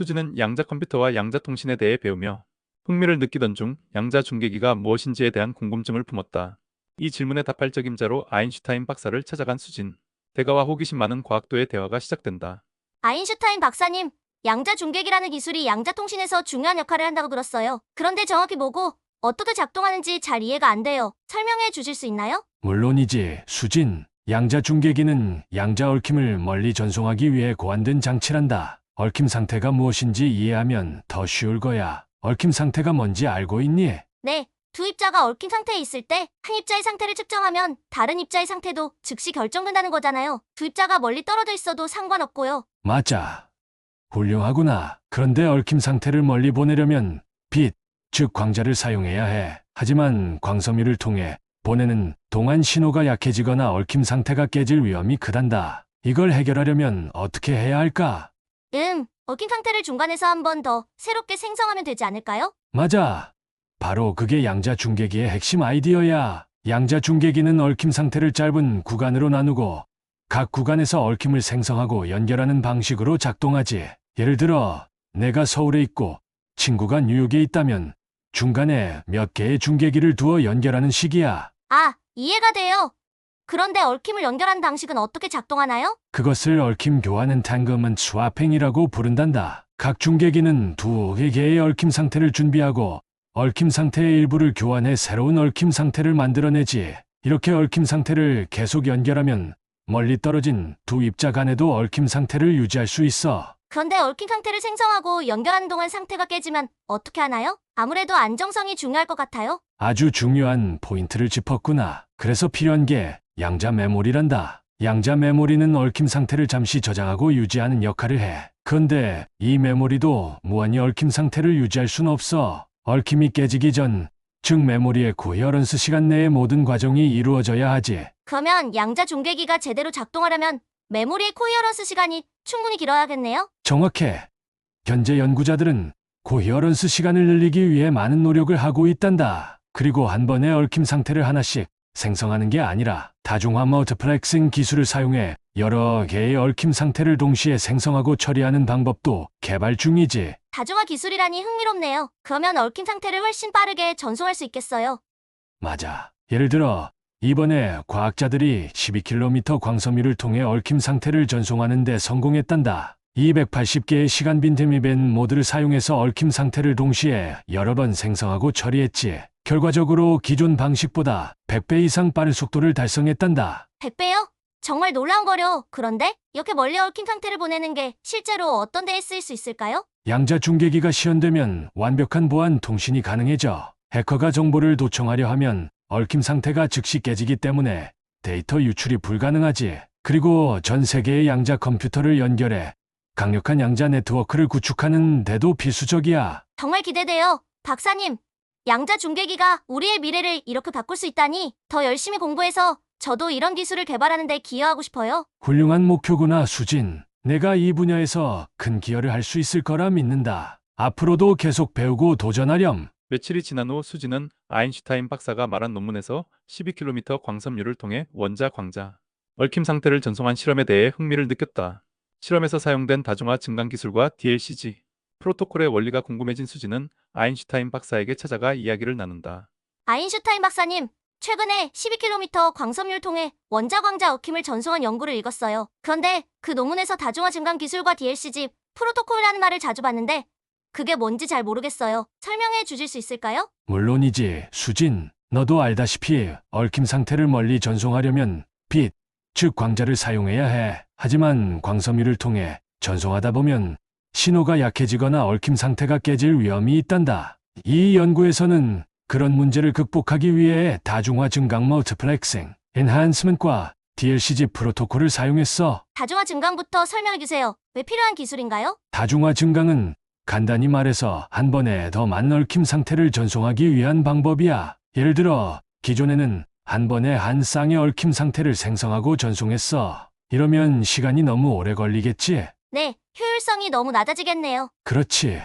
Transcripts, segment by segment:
수지는 양자 컴퓨터와 양자 통신에 대해 배우며 흥미를 느끼던 중 양자 중계기가 무엇인지에 대한 궁금증을 품었다. 이 질문에 답할 적임자로 아인슈타인 박사를 찾아간 수진. 대가와 호기심 많은 과학도의 대화가 시작된다. 아인슈타인 박사님, 양자 중계기라는 기술이 양자 통신에서 중요한 역할을 한다고 들었어요. 그런데 정확히 뭐고 어떻게 작동하는지 잘 이해가 안 돼요. 설명해 주실 수 있나요? 물론이지, 수진. 양자 중계기는 양자 얽힘을 멀리 전송하기 위해 고안된 장치란다. 얽힘 상태가 무엇인지 이해하면 더 쉬울 거야. 얽힘 상태가 뭔지 알고 있니? 네, 두 입자가 얽힌 상태에 있을 때 한 입자의 상태를 측정하면 다른 입자의 상태도 즉시 결정된다는 거잖아요. 두 입자가 멀리 떨어져 있어도 상관없고요. 맞아. 훌륭하구나. 그런데 얽힘 상태를 멀리 보내려면 빛, 즉 광자를 사용해야 해. 하지만 광섬유를 통해 보내는 동안 신호가 약해지거나 얽힘 상태가 깨질 위험이 크단다. 이걸 해결하려면 어떻게 해야 할까? 얽힌 상태를 중간에서 한 번 더 새롭게 생성하면 되지 않을까요? 맞아. 바로 그게 양자 중계기의 핵심 아이디어야. 양자 중계기는 얽힘 상태를 짧은 구간으로 나누고 각 구간에서 얽힘을 생성하고 연결하는 방식으로 작동하지. 예를 들어 내가 서울에 있고 친구가 뉴욕에 있다면 중간에 몇 개의 중계기를 두어 연결하는 식이야. 아, 이해가 돼요. 그런데 얽힘을 연결한 방식은 어떻게 작동하나요? 그것을 얽힘 교환 엔탱글먼트 스와핑이라고 부른단다. 각 중계기는 두 개의 얽힘 상태를 준비하고 얽힘 상태의 일부를 교환해 새로운 얽힘 상태를 만들어내지. 이렇게 얽힘 상태를 계속 연결하면 멀리 떨어진 두 입자 간에도 얽힘 상태를 유지할 수 있어. 그런데 얽힌 상태를 생성하고 연결하는 동안 상태가 깨지면 어떻게 하나요? 아무래도 안정성이 중요할 것 같아요. 아주 중요한 포인트를 짚었구나. 그래서 필요한 게 양자 메모리란다. 양자 메모리는 얽힘 상태를 잠시 저장하고 유지하는 역할을 해. 그런데 이 메모리도 무한히 얽힘 상태를 유지할 순 없어. 얽힘이 깨지기 전, 즉 메모리의 코헤어런스 시간 내에 모든 과정이 이루어져야 하지. 그러면 양자 중계기가 제대로 작동하려면 메모리의 코히어런스 시간이 충분히 길어야겠네요? 정확해. 현재 연구자들은 코헤어런스 시간을 늘리기 위해 많은 노력을 하고 있단다. 그리고 한 번에 얽힘 상태를 하나씩 생성하는 게 아니라 다중화 멀티플렉싱 기술을 사용해 여러 개의 얽힘 상태를 동시에 생성하고 처리하는 방법도 개발 중이지. 다중화 기술이라니 흥미롭네요. 그러면 얽힌 상태를 훨씬 빠르게 전송할 수 있겠어요. 맞아. 예를 들어 이번에 과학자들이 12km 광섬유를 통해 얽힘 상태를 전송하는 데 성공했단다. 280개의 시간 빈틈이벤 모드를 사용해서 얽힘 상태를 동시에 여러 번 생성하고 처리했지. 결과적으로 기존 방식보다 100배 이상 빠른 속도를 달성했단다. 100배요? 정말 놀라운 거려. 그런데 이렇게 멀리 얽힌 상태를 보내는 게 실제로 어떤 데에 쓰일 수 있을까요? 양자 중계기가 시연되면 완벽한 보안 통신이 가능해져. 해커가 정보를 도청하려 하면 얽힘 상태가 즉시 깨지기 때문에 데이터 유출이 불가능하지. 그리고 전 세계의 양자 컴퓨터를 연결해 강력한 양자 네트워크를 구축하는 데도 필수적이야. 정말 기대돼요. 박사님, 양자 중계기가 우리의 미래를 이렇게 바꿀 수 있다니 더 열심히 공부해서 저도 이런 기술을 개발하는 데 기여하고 싶어요. 훌륭한 목표구나, 수진. 내가 이 분야에서 큰 기여를 할 수 있을 거라 믿는다. 앞으로도 계속 배우고 도전하렴. 며칠이 지난 후 수지는 아인슈타인 박사가 말한 논문에서 12km 광섬유를 통해 원자 광자, 얽힘 상태를 전송한 실험에 대해 흥미를 느꼈다. 실험에서 사용된 다중화 증강 기술과 DLCG, 프로토콜의 원리가 궁금해진 수지는 아인슈타인 박사에게 찾아가 이야기를 나눈다. 아인슈타인 박사님, 최근에 12km 광섬유를 통해 원자 광자 얽힘을 전송한 연구를 읽었어요. 그런데 그 논문에서 다중화 증강 기술과 DLCG, 프로토콜이라는 말을 자주 봤는데 그게 뭔지 잘 모르겠어요. 설명해 주실 수 있을까요? 물론이지, 수진. 너도 알다시피 얽힘 상태를 멀리 전송하려면 빛, 즉 광자를 사용해야 해. 하지만 광섬유를 통해 전송하다 보면 신호가 약해지거나 얽힘 상태가 깨질 위험이 있단다. 이 연구에서는 그런 문제를 극복하기 위해 다중화 증강 멀티플렉싱, 엔하인스먼트과 DLCG 프로토콜을 사용했어. 다중화 증강부터 설명해 주세요. 왜 필요한 기술인가요? 다중화 증강은 간단히 말해서 한 번에 더 많은 얽힘 상태를 전송하기 위한 방법이야. 예를 들어 기존에는 한 번에 한 쌍의 얽힘 상태를 생성하고 전송했어. 이러면 시간이 너무 오래 걸리겠지? 네, 효율성이 너무 낮아지겠네요. 그렇지.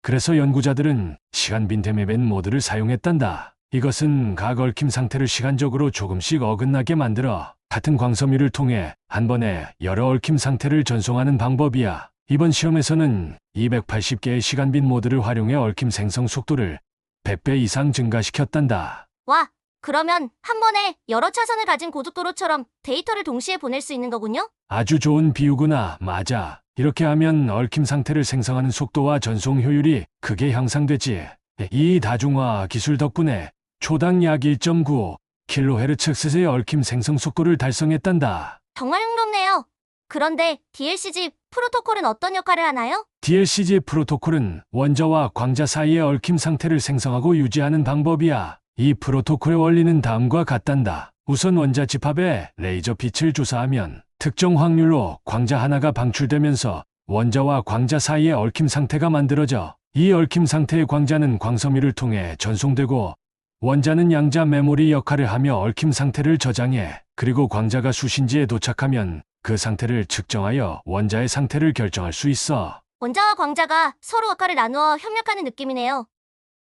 그래서 연구자들은 시간 빈틈에벤 모드를 사용했단다. 이것은 각 얽힘 상태를 시간적으로 조금씩 어긋나게 만들어 같은 광섬유를 통해 한 번에 여러 얽힘 상태를 전송하는 방법이야. 이번 시험에서는 280개의 시간빗 모드를 활용해 얽힘 생성 속도를 100배 이상 증가시켰단다. 와, 그러면 한 번에 여러 차선을 가진 고속도로처럼 데이터를 동시에 보낼 수 있는 거군요? 아주 좋은 비유구나. 맞아. 이렇게 하면 얽힘 상태를 생성하는 속도와 전송 효율이 크게 향상되지. 이 다중화 기술 덕분에 초당 약 1.95kHz의 얽힘 생성 속도를 달성했단다. 정말 흥미롭네요. 그런데 DLCG 프로토콜은 어떤 역할을 하나요? DLCG 프로토콜은 원자와 광자 사이의 얽힘 상태를 생성하고 유지하는 방법이야. 이 프로토콜의 원리는 다음과 같단다. 우선 원자 집합에 레이저 빛을 조사하면 특정 확률로 광자 하나가 방출되면서 원자와 광자 사이의 얽힘 상태가 만들어져. 이 얽힘 상태의 광자는 광섬유를 통해 전송되고 원자는 양자 메모리 역할을 하며 얽힘 상태를 저장해. 그리고 광자가 수신지에 도착하면 그 상태를 측정하여 원자의 상태를 결정할 수 있어. 원자와 광자가 서로 역할을 나누어 협력하는 느낌이네요.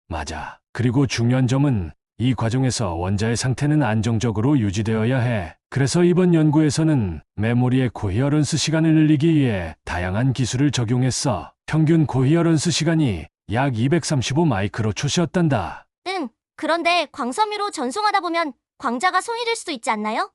맞아. 그리고 중요한 점은 이 과정에서 원자의 상태는 안정적으로 유지되어야 해. 그래서 이번 연구에서는 메모리의 코히어런스 시간을 늘리기 위해 다양한 기술을 적용했어. 평균 코히어런스 시간이 약 235 마이크로초시였단다. 그런데 광섬유로 전송하다 보면 광자가 손실될 수도 있지 않나요?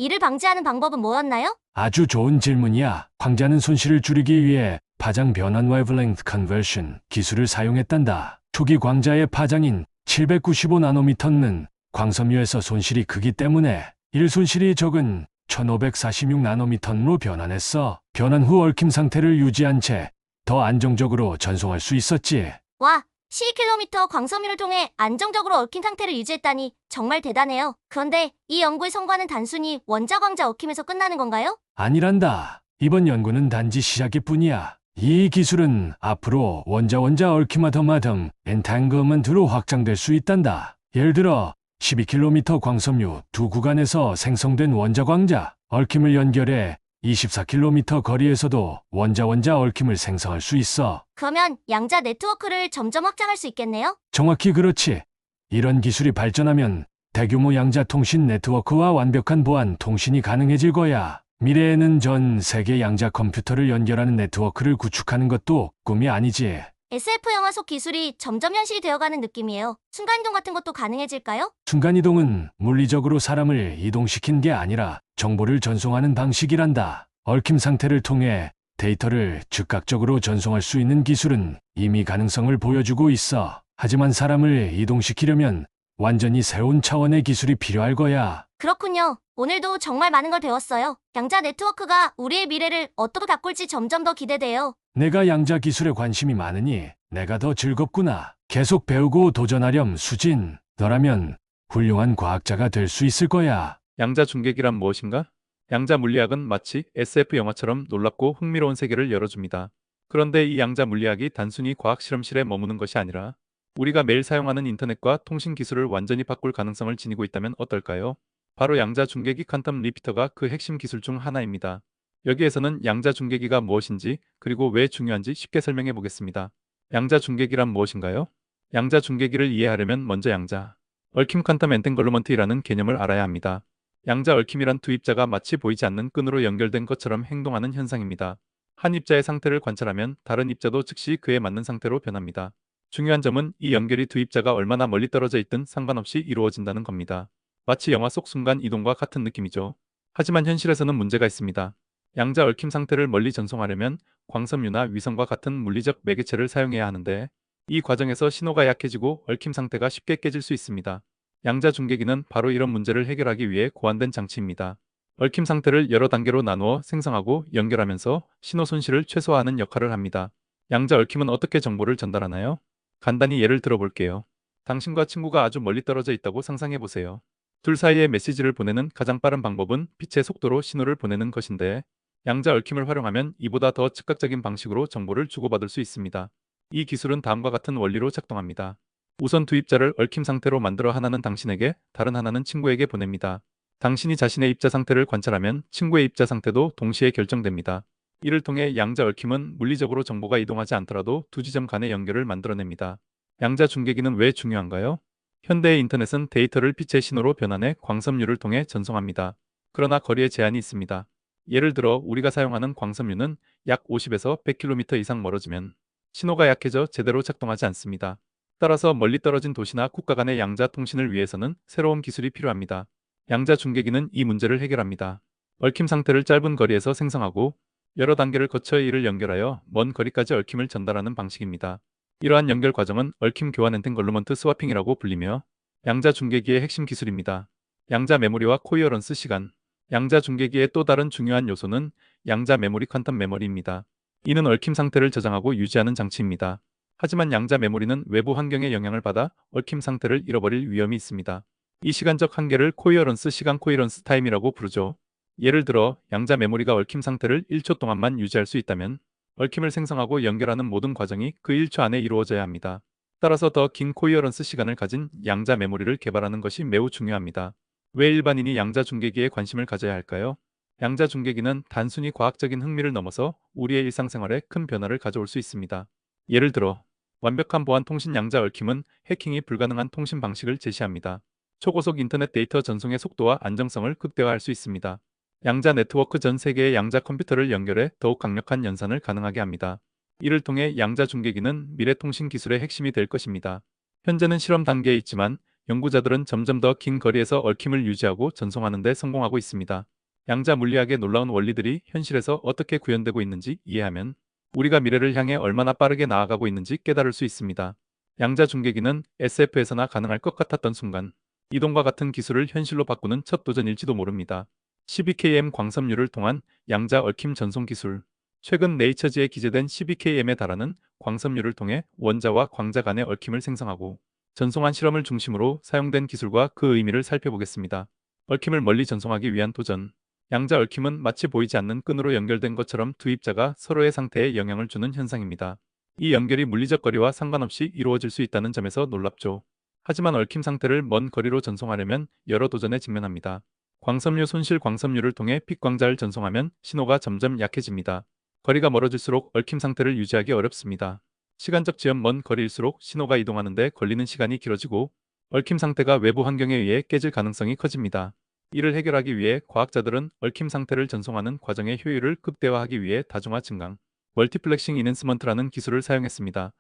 이를 방지하는 방법은 뭐였나요? 아주 좋은 질문이야. 광자는 손실을 줄이기 위해 파장 변환 웨이블랭트 컨버션 기술을 사용했단다. 초기 광자의 파장인 795나노미터는 광섬유에서 손실이 크기 때문에 1손실이 적은 1546나노미터로 변환했어. 변환 후 얽힘 상태를 유지한 채 더 안정적으로 전송할 수 있었지. 와, 12km 광섬유를 통해 안정적으로 얽힌 상태를 유지했다니 정말 대단해요. 그런데 이 연구의 성과는 단순히 원자 광자 얽힘에서 끝나는 건가요? 아니란다. 이번 연구는 단지 시작일 뿐이야. 이 기술은 앞으로 원자 얽힘하더마 등 엔탱글먼트로 확장될 수 있단다. 예를 들어 12km 광섬유 두 구간에서 생성된 원자 광자 얽힘을 연결해 24km 거리에서도 원자 얽힘을 생성할 수 있어. 그러면 양자 네트워크를 점점 확장할 수 있겠네요? 정확히 그렇지. 이런 기술이 발전하면 대규모 양자 통신 네트워크와 완벽한 보안 통신이 가능해질 거야. 미래에는 전 세계 양자 컴퓨터를 연결하는 네트워크를 구축하는 것도 꿈이 아니지. SF 영화 속 기술이 점점 현실이 되어가는 느낌이에요. 순간이동 같은 것도 가능해질까요? 순간이동은 물리적으로 사람을 이동시킨 게 아니라 정보를 전송하는 방식이란다. 얽힘 상태를 통해 데이터를 즉각적으로 전송할 수 있는 기술은 이미 가능성을 보여주고 있어. 하지만 사람을 이동시키려면 완전히 새로운 차원의 기술이 필요할 거야. 그렇군요. 오늘도 정말 많은 걸 배웠어요. 양자 네트워크가 우리의 미래를 어떻게 바꿀지 점점 더 기대돼요. 내가 양자 기술에 관심이 많으니 내가 더 즐겁구나. 계속 배우고 도전하렴, 수진. 너라면 훌륭한 과학자가 될 수 있을 거야. 양자 중계기란 무엇인가? 양자 물리학은 마치 SF 영화처럼 놀랍고 흥미로운 세계를 열어줍니다. 그런데 이 양자 물리학이 단순히 과학 실험실에 머무는 것이 아니라 우리가 매일 사용하는 인터넷과 통신 기술을 완전히 바꿀 가능성을 지니고 있다면 어떨까요? 바로 양자 중계기 퀀텀 리피터가 그 핵심 기술 중 하나입니다. 여기에서는 양자 중계기가 무엇인지 그리고 왜 중요한지 쉽게 설명해 보겠습니다. 양자 중계기란 무엇인가요? 양자 중계기를 이해하려면 먼저 양자 얽힘 퀀텀 엔탱글러먼트이라는 개념을 알아야 합니다. 양자 얽힘이란 두 입자가 마치 보이지 않는 끈으로 연결된 것처럼 행동하는 현상입니다. 한 입자의 상태를 관찰하면 다른 입자도 즉시 그에 맞는 상태로 변합니다. 중요한 점은 이 연결이 두 입자가 얼마나 멀리 떨어져 있든 상관없이 이루어진다는 겁니다. 마치 영화 속 순간 이동과 같은 느낌이죠. 하지만 현실에서는 문제가 있습니다. 양자 얽힘 상태를 멀리 전송하려면 광섬유나 위성과 같은 물리적 매개체를 사용해야 하는데 이 과정에서 신호가 약해지고 얽힘 상태가 쉽게 깨질 수 있습니다. 양자 중계기는 바로 이런 문제를 해결하기 위해 고안된 장치입니다. 얽힘 상태를 여러 단계로 나누어 생성하고 연결하면서 신호 손실을 최소화하는 역할을 합니다. 양자 얽힘은 어떻게 정보를 전달하나요? 간단히 예를 들어볼게요. 당신과 친구가 아주 멀리 떨어져 있다고 상상해 보세요. 둘 사이에 메시지를 보내는 가장 빠른 방법은 빛의 속도로 신호를 보내는 것인데 양자 얽힘을 활용하면 이보다 더 즉각적인 방식으로 정보를 주고받을 수 있습니다. 이 기술은 다음과 같은 원리로 작동합니다. 우선 두 입자를 얽힘 상태로 만들어 하나는 당신에게, 다른 하나는 친구에게 보냅니다. 당신이 자신의 입자 상태를 관찰하면 친구의 입자 상태도 동시에 결정됩니다. 이를 통해 양자 얽힘은 물리적으로 정보가 이동하지 않더라도 두 지점 간의 연결을 만들어냅니다. 양자 중계기는 왜 중요한가요? 현대의 인터넷은 데이터를 빛의 신호로 변환해 광섬유를 통해 전송합니다. 그러나 거리에 제한이 있습니다. 예를 들어 우리가 사용하는 광섬유는 약 50에서 100km 이상 멀어지면 신호가 약해져 제대로 작동하지 않습니다. 따라서 멀리 떨어진 도시나 국가 간의 양자 통신을 위해서는 새로운 기술이 필요합니다. 양자 중계기는 이 문제를 해결합니다. 얽힘 상태를 짧은 거리에서 생성하고 여러 단계를 거쳐 이를 연결하여 먼 거리까지 얽힘을 전달하는 방식입니다. 이러한 연결 과정은 얽힘 교환 엔탱걸루먼트 스와핑이라고 불리며 양자 중계기의 핵심 기술입니다. 양자 메모리와 코이어런스 시간. 양자 중계기의 또 다른 중요한 요소는 양자 메모리 퀀텀 메모리입니다. 이는 얽힘 상태를 저장하고 유지하는 장치입니다. 하지만 양자 메모리는 외부 환경의 영향을 받아 얽힘 상태를 잃어버릴 위험이 있습니다. 이 시간적 한계를 코이어런스 시간 코이런스 타임이라고 부르죠. 예를 들어 양자 메모리가 얽힘 상태를 1초 동안만 유지할 수 있다면 얽힘을 생성하고 연결하는 모든 과정이 그 1초 안에 이루어져야 합니다. 따라서 더 긴 코이어런스 시간을 가진 양자 메모리를 개발하는 것이 매우 중요합니다. 왜 일반인이 양자 중계기에 관심을 가져야 할까요? 양자 중계기는 단순히 과학적인 흥미를 넘어서 우리의 일상생활에 큰 변화를 가져올 수 있습니다. 예를 들어 완벽한 보안 통신 양자 얽힘은 해킹이 불가능한 통신 방식을 제시합니다. 초고속 인터넷 데이터 전송의 속도와 안정성을 극대화할 수 있습니다. 양자 네트워크 전 세계의 양자 컴퓨터를 연결해 더욱 강력한 연산을 가능하게 합니다. 이를 통해 양자 중계기는 미래 통신 기술의 핵심이 될 것입니다. 현재는 실험 단계에 있지만 연구자들은 점점 더 긴 거리에서 얽힘을 유지하고 전송하는 데 성공하고 있습니다. 양자 물리학의 놀라운 원리들이 현실에서 어떻게 구현되고 있는지 이해하면 우리가 미래를 향해 얼마나 빠르게 나아가고 있는지 깨달을 수 있습니다. 양자 중계기는 SF에서나 가능할 것 같았던 순간 이동과 같은 기술을 현실로 바꾸는 첫 도전일지도 모릅니다. 12km 광섬유를 통한 양자 얽힘 전송 기술. 최근 네이처지에 기재된 12km에 달하는 광섬유를 통해 원자와 광자 간의 얽힘을 생성하고 전송한 실험을 중심으로 사용된 기술과 그 의미를 살펴보겠습니다. 얽힘을 멀리 전송하기 위한 도전. 양자 얽힘은 마치 보이지 않는 끈으로 연결된 것처럼 두 입자가 서로의 상태에 영향을 주는 현상입니다. 이 연결이 물리적 거리와 상관없이 이루어질 수 있다는 점에서 놀랍죠. 하지만 얽힘 상태를 먼 거리로 전송하려면 여러 도전에 직면합니다. 광섬유 손실 광섬유를 통해 픽 광자를 전송하면 신호가 점점 약해집니다. 거리가 멀어질수록 얽힘 상태를 유지하기 어렵습니다. 시간적 지연 먼 거리일수록 신호가 이동하는 데 걸리는 시간이 길어지고 얽힘 상태가 외부 환경에 의해 깨질 가능성이 커집니다. 이를 해결하기 위해 과학자들은 얽힘 상태를 전송하는 과정의 효율을 극대화하기 위해 다중화 증강, 멀티플렉싱 이넨스먼트라는 기술을 사용했습니다.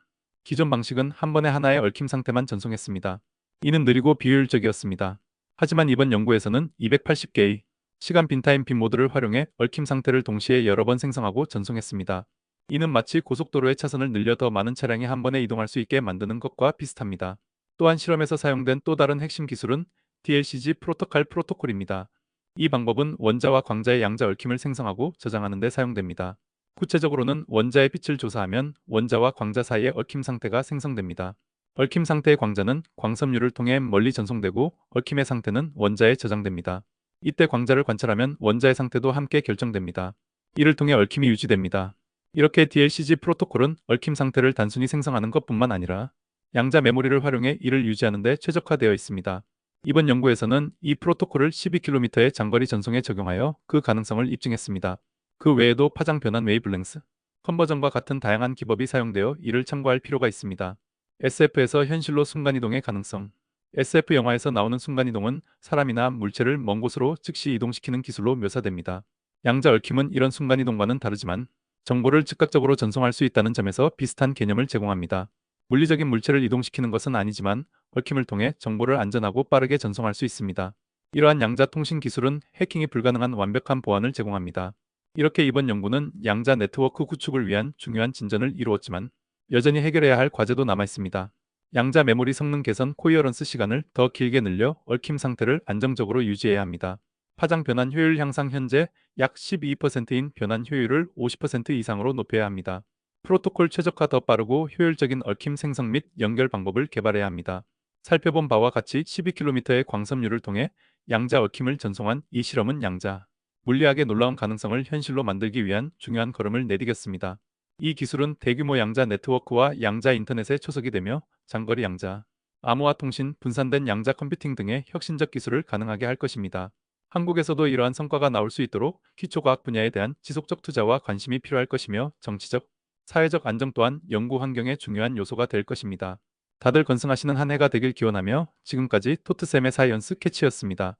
기존 방식은 한 번에 하나의 얽힘 상태만 전송했습니다. 이는 느리고 비효율적이었습니다. 하지만 이번 연구에서는 280개의 시간 빈타임 빈 모드를 활용해 얽힘 상태를 동시에 여러 번 생성하고 전송했습니다. 이는 마치 고속도로의 차선을 늘려 더 많은 차량이 한 번에 이동할 수 있게 만드는 것과 비슷합니다. 또한 실험에서 사용된 또 다른 핵심 기술은 DLCG 프로토콜입니다. 이 방법은 원자와 광자의 양자 얽힘을 생성하고 저장하는 데 사용됩니다. 구체적으로는 원자의 빛을 조사하면 원자와 광자 사이의 얽힘 상태가 생성됩니다. 얽힘 상태의 광자는 광섬유를 통해 멀리 전송되고 얽힘의 상태는 원자에 저장됩니다. 이때 광자를 관찰하면 원자의 상태도 함께 결정됩니다. 이를 통해 얽힘이 유지됩니다. 이렇게 DLCG 프로토콜은 얽힘 상태를 단순히 생성하는 것뿐만 아니라 양자 메모리를 활용해 이를 유지하는 데 최적화되어 있습니다. 이번 연구에서는 이 프로토콜을 12km의 장거리 전송에 적용하여 그 가능성을 입증했습니다. 그 외에도 파장 변환 웨이블랭스, 컨버전과 같은 다양한 기법이 사용되어 이를 참고할 필요가 있습니다. SF에서 현실로 순간이동의 가능성. SF 영화에서 나오는 순간이동은 사람이나 물체를 먼 곳으로 즉시 이동시키는 기술로 묘사됩니다. 양자 얽힘은 이런 순간이동과는 다르지만 정보를 즉각적으로 전송할 수 있다는 점에서 비슷한 개념을 제공합니다. 물리적인 물체를 이동시키는 것은 아니지만 얽힘을 통해 정보를 안전하고 빠르게 전송할 수 있습니다. 이러한 양자 통신 기술은 해킹이 불가능한 완벽한 보안을 제공합니다. 이렇게 이번 연구는 양자 네트워크 구축을 위한 중요한 진전을 이루었지만 여전히 해결해야 할 과제도 남아 있습니다. 양자 메모리 성능 개선 코이어런스 시간을 더 길게 늘려 얽힘 상태를 안정적으로 유지해야 합니다. 파장 변환 효율 향상 현재 약 12%인 변환 효율을 50% 이상으로 높여야 합니다. 프로토콜 최적화 더 빠르고 효율적인 얽힘 생성 및 연결 방법을 개발해야 합니다. 살펴본 바와 같이 12km의 광섬유를 통해 양자 얽힘을 전송한 이 실험은 양자 물리학의 놀라운 가능성을 현실로 만들기 위한 중요한 걸음을 내디뎠습니다. 이 기술은 대규모 양자 네트워크와 양자 인터넷에 초석이 되며 장거리 양자, 암호화 통신, 분산된 양자 컴퓨팅 등의 혁신적 기술을 가능하게 할 것입니다. 한국에서도 이러한 성과가 나올 수 있도록 기초과학 분야에 대한 지속적 투자와 관심이 필요할 것이며 정치적, 사회적 안정 또한 연구 환경의 중요한 요소가 될 것입니다. 다들 건승하시는 한 해가 되길 기원하며 지금까지 토트쌤의 사이언스 캐치였습니다.